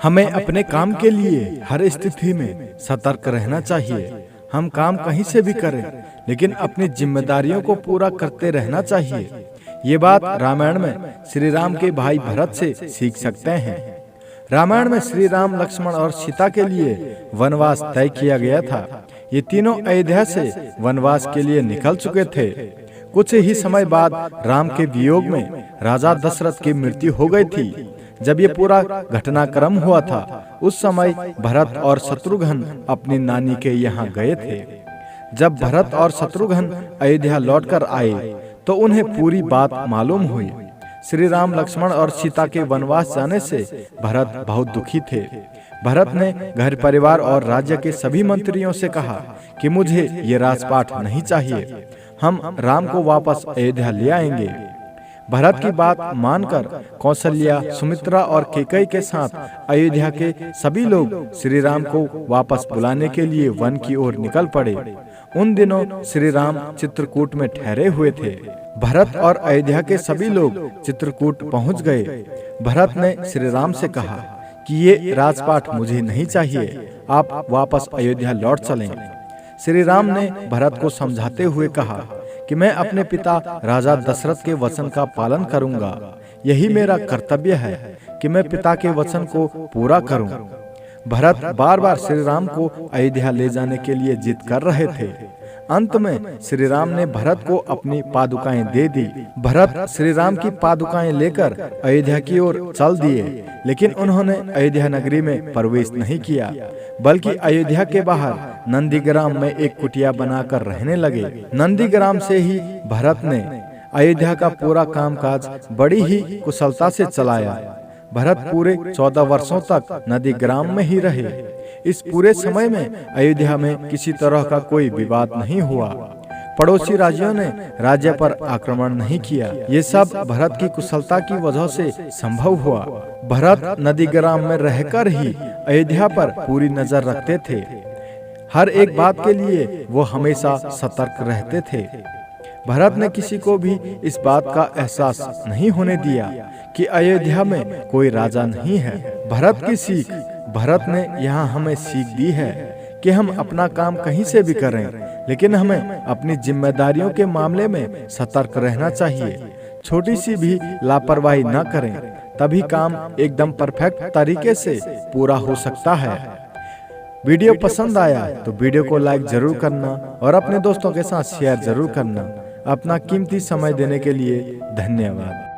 हमें अपने काम के लिए हर स्थिति में सतर्क रहना चाहिए। हम काम कहीं से भी करें, लेकिन अपनी जिम्मेदारियों को पूरा करते रहना चाहिए। ये बात रामायण में श्री राम के भाई भरत से सीख सकते हैं। रामायण में श्री राम, लक्ष्मण और सीता के लिए वनवास तय किया गया था। ये तीनों अयोध्या से वनवास के लिए निकल चुके थे। कुछ ही समय बाद राम के वियोग में राजा दशरथ की मृत्यु हो गई थी। जब ये पूरा घटनाक्रम हुआ था, उस समय भरत और शत्रुघ्न अपनी नानी के यहाँ गए थे। जब भरत और शत्रुघ्न अयोध्या लौटकर आए तो उन्हें पूरी बात मालूम हुई। श्री राम, लक्ष्मण और सीता के वनवास जाने से भरत बहुत दुखी थे। भरत ने घर परिवार और राज्य के सभी मंत्रियों से कहा कि मुझे ये राजपाट नहीं चाहिए, हम राम को वापस अयोध्या ले आएंगे। भरत की बात मानकर कौशल्या, सुमित्रा और कैकेयी के साथ अयोध्या के सभी लोग श्री राम को वापस बुलाने के लिए वन की ओर निकल पड़े। उन दिनों श्री राम चित्रकूट में ठहरे हुए थे। भरत और अयोध्या के सभी लोग चित्रकूट पहुंच गए। भरत ने श्री राम से कहा कि ये राजपाट मुझे नहीं चाहिए, आप वापस अयोध्या लौट चलें। श्री राम ने भरत को समझाते हुए कहा कि मैं अपने पिता राजा दशरथ के वचन का पालन करूंगा। यही मेरा कर्तव्य है कि मैं पिता के वचन को पूरा करूं। भरत बार बार श्री राम को अयोध्या ले जाने के लिए जिद कर रहे थे। अंत में श्री राम ने भरत को अपनी पादुकाएं दे दी। भरत श्री राम की पादुकाएं लेकर अयोध्या की ओर चल दिए, लेकिन उन्होंने अयोध्या नगरी में प्रवेश नहीं किया, बल्कि अयोध्या के बाहर नंदीग्राम में एक कुटिया बनाकर रहने लगे। नंदीग्राम से ही भरत ने अयोध्या का पूरा कामकाज बड़ी ही कुशलता से चलाया। भरत पूरे 14 वर्षों तक नंदीग्राम में ही रहे। इस पूरे समय में अयोध्या में किसी तरह का कोई विवाद नहीं हुआ। पड़ोसी राज्यों ने राज्य पर आक्रमण नहीं किया। ये सब भरत की कुशलता की वजह से संभव हुआ। भरत नंदीग्राम में रहकर ही अयोध्या पर पूरी नजर रखते थे। हर एक बात के लिए वो हमेशा सतर्क रहते थे। भरत ने किसी को भी इस बात का एहसास नहीं होने दिया कि अयोध्या में कोई राजा नहीं है। भरत की सीख, भरत ने यहाँ हमें सीख दी है कि हम अपना काम कहीं से भी करें, लेकिन हमें अपनी जिम्मेदारियों के मामले में सतर्क रहना चाहिए। छोटी सी भी लापरवाही न करें, तभी काम एकदम परफेक्ट तरीके से पूरा हो सकता है। वीडियो पसंद आया तो वीडियो को लाइक जरूर करना और अपने दोस्तों के साथ शेयर जरूर करना। अपना कीमती समय देने के लिए धन्यवाद।